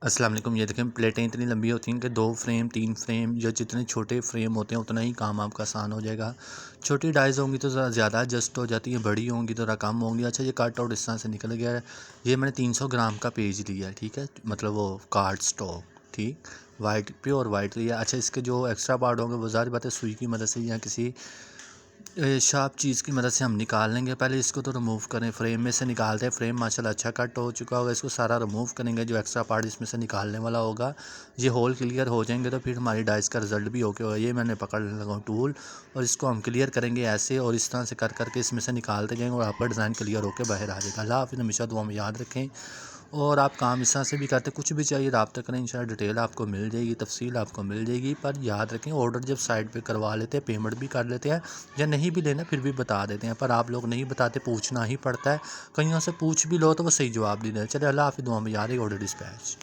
अस्सलाम वालेकुम। ये देखें, प्लेटें इतनी लंबी होती हैं कि 2 फ्रेम 3 फ्रेम या जितने छोटे फ्रेम होते हैं उतना ही काम आपका आसान हो जाएगा। छोटी डाइज़ होंगी तो ज़्यादा एडजस्ट हो जाती हैं, बड़ी होंगी तो कम होंगी। अच्छा, ये कट आउट इस तरह से निकल गया है। ये मैंने 300 ग्राम का पेज लिया है, ठीक है, मतलब वो कार्ड स्टॉक, ठीक, वाइट, प्योर वाइट लिया। अच्छा, इसके जो एक्स्ट्रा पार्ट होंगे वो ज़ाहिर बात है सुई की मदद से या किसी शार्प चीज़ की मदद से हम निकाल लेंगे। पहले इसको तो रिमूव करें, फ्रेम में से निकालते हैं। फ्रेम माशाल्लाह अच्छा कट हो चुका होगा, इसको सारा रिमूव करेंगे। जो एक्स्ट्रा पार्ट इसमें से निकालने वाला होगा, ये होल क्लियर हो जाएंगे तो फिर हमारी डाइस का रिजल्ट भी ओके होगा। ये मैंने पकड़ने लगा हूँ टूल, और इसको हम क्लियर करेंगे ऐसे, और इस तरह से कर करके इसमें से निकालते जाएंगे और आपका डिज़ाइन क्लियर होकर बाहर आ जाएगा। अल्लाह हाफ़िज़। हमेशा दुआ में याद रखें, और आप काम इस तरह से भी करते, कुछ भी चाहिए रब्ता करें, इंशाल्लाह डिटेल आपको मिल जाएगी, तफसील आपको मिल जाएगी। पर याद रखें, ऑर्डर जब साइड पे करवा लेते हैं, पेमेंट भी कर लेते हैं, या नहीं भी लेना फिर भी बता देते हैं, पर आप लोग नहीं बताते, पूछना ही पड़ता है। कईयों से पूछ भी लो तो वो सही जवाब नहीं देते। चले, अल्लाह हाफ़िज़। दुआ में याद है। Order dispatch.